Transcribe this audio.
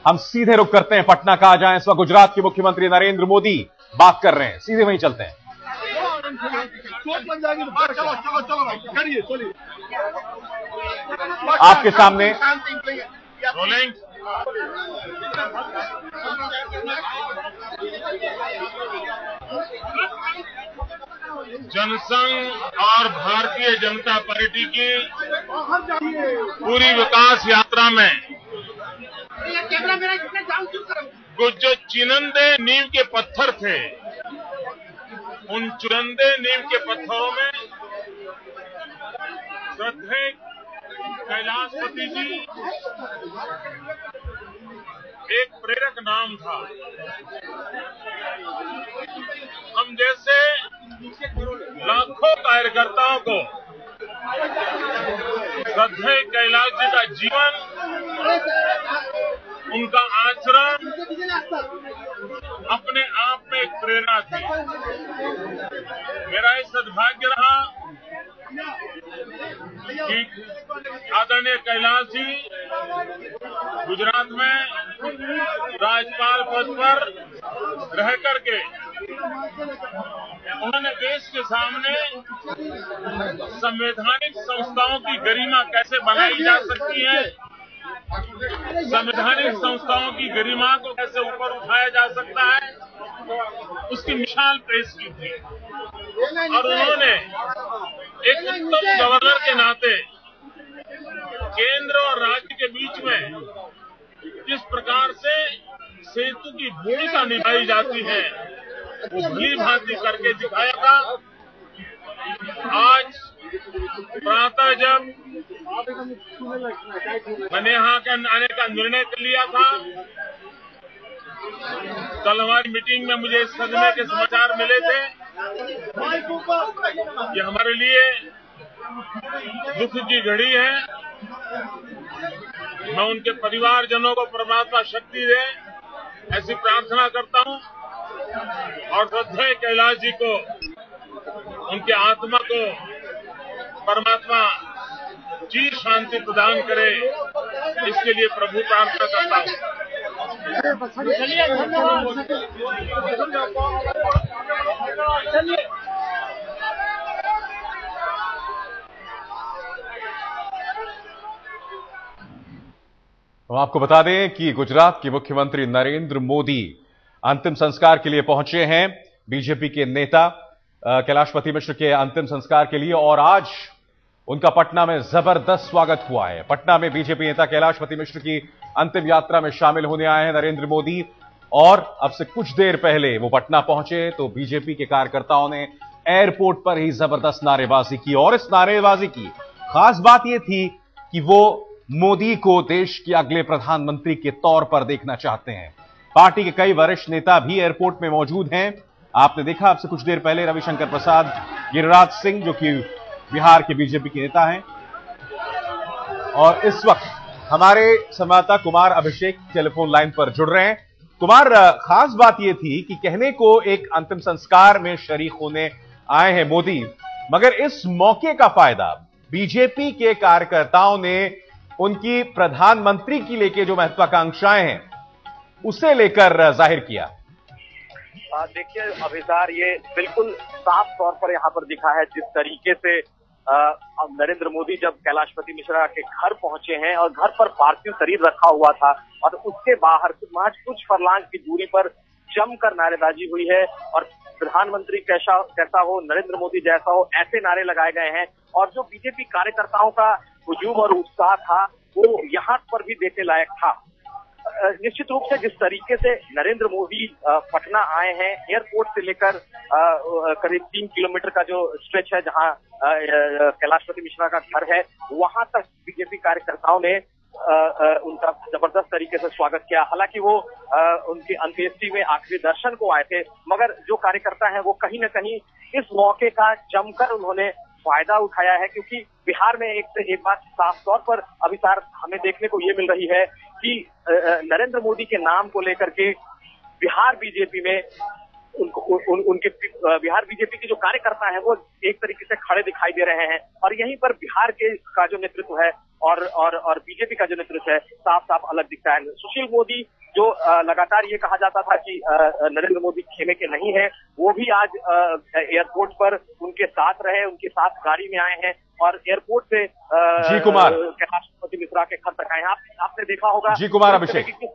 हम सीधे रुख करते हैं पटना का। जहां इस वक्त गुजरात के मुख्यमंत्री नरेंद्र मोदी बात कर रहे हैं, सीधे वहीं चलते हैं। आपके सामने जनसंघ और भारतीय जनता पार्टी की पूरी विकास यात्रा में कुछ जो चुनिंदे नींव के पत्थर थे, उन चुनिंदे नींव के पत्थरों में श्रद्धेय कैलाशपति जी एक प्रेरक नाम था। हम जैसे लाखों कार्यकर्ताओं को श्रद्धेय कैलाश जी का जीवन, उनका आचरण अपने आप में एक प्रेरणा थी। मेरा यह सद्भाग्य रहा कि आदरणीय कैलाश जी गुजरात में राज्यपाल पद पर रह करके उन्होंने देश के सामने संवैधानिक संस्थाओं की गरिमा कैसे बनाई जा सकती है, संवैधानिक संस्थाओं की गरिमा को कैसे ऊपर उठाया जा सकता है, उसकी मिसाल पेश की थी। और उन्होंने एक उत्तम गवर्नर के नाते केंद्र और राज्य के बीच में किस प्रकार से सेतु की भूमिका निभाई जाती है, वो भली भांति करके दिखाया था। आज प्रातः जब मैंने यहाँ आने का निर्णय कर लिया था, कल हमारी मीटिंग में मुझे इस सदमे के समाचार मिले थे। ये हमारे लिए दुख की घड़ी है। मैं उनके परिवारजनों को परमात्मा शक्ति दे, ऐसी प्रार्थना करता हूं। और श्रद्धेय कैलाश जी को, उनके आत्मा को परमात्मा चिर शांति प्रदान करे, इसके लिए प्रभु प्रार्थना करता हूं। हम आपको बता दें कि गुजरात के मुख्यमंत्री नरेंद्र मोदी अंतिम संस्कार के लिए पहुंचे हैं। बीजेपी के नेता कैलाशपति मिश्र के अंतिम संस्कार के लिए, और आज उनका पटना में जबरदस्त स्वागत हुआ है। पटना में बीजेपी नेता कैलाशपति मिश्र की अंतिम यात्रा में शामिल होने आए हैं नरेंद्र मोदी, और अब से कुछ देर पहले वो पटना पहुंचे तो बीजेपी के कार्यकर्ताओं ने एयरपोर्ट पर ही जबरदस्त नारेबाजी की। और इस नारेबाजी की खास बात यह थी कि वो मोदी को देश के अगले प्रधानमंत्री के तौर पर देखना चाहते हैं। पार्टी के कई वरिष्ठ नेता भी एयरपोर्ट में मौजूद हैं। आपने देखा अब से कुछ देर पहले रविशंकर प्रसाद, गिरिराज सिंह जो कि बिहार के बीजेपी के नेता हैं, और इस वक्त हमारे संवाददाता कुमार अभिषेक टेलीफोन लाइन पर जुड़ रहे हैं। कुमार, खास बात यह थी कि कहने को एक अंतिम संस्कार में शरीक होने आए हैं मोदी, मगर इस मौके का फायदा बीजेपी के कार्यकर्ताओं ने उनकी प्रधानमंत्री की लेके जो महत्वाकांक्षाएं हैं उसे लेकर जाहिर किया। देखिए अभिसार, ये बिल्कुल साफ तौर पर यहाँ पर दिखा है जिस तरीके से नरेंद्र मोदी जब कैलाशपति मिश्रा के घर पहुंचे हैं और घर पर पार्थिव शरीर रखा हुआ था और उसके बाहर महज कुछ फरलांग की दूरी पर जमकर नारेबाजी हुई है। और प्रधानमंत्री कैसा हो, नरेंद्र मोदी जैसा हो, ऐसे नारे लगाए गए हैं। और जो बीजेपी कार्यकर्ताओं का हुजूम और उत्साह था वो यहाँ पर भी देखने लायक था। निश्चित रूप से जिस तरीके से नरेंद्र मोदी पटना आए हैं, एयरपोर्ट से लेकर करीब 3 किलोमीटर का जो स्ट्रेच है जहां कैलाशपति मिश्रा का घर है, वहां तक बीजेपी कार्यकर्ताओं ने उनका जबरदस्त तरीके से स्वागत किया। हालांकि वो उनकी अंत्येष्टि में आखिरी दर्शन को आए थे, मगर जो कार्यकर्ता हैं वो कहीं न कहीं इस मौके का जमकर उन्होंने फायदा उठाया है, क्योंकि बिहार में एक बात साफ तौर पर अभिसार हमें देखने को ये मिल रही है कि नरेंद्र मोदी के नाम को लेकर के बिहार बीजेपी में उनके बिहार बीजेपी के जो कार्यकर्ता हैं वो एक तरीके से खड़े दिखाई दे रहे हैं। और यहीं पर बिहार के का जो नेतृत्व है और बीजेपी का जो नेतृत्व है साफ साफ अलग दिखता है। सुशील मोदी जो लगातार ये कहा जाता था कि नरेंद्र मोदी खेमे के नहीं है, वो भी आज एयरपोर्ट पर उनके साथ रहे, उनके साथ गाड़ी में आए हैं और एयरपोर्ट से जी कुमार कैलाशपति मिश्रा के घर तक आए हैं। आपने देखा होगा जी कुमार अभिषेक, किस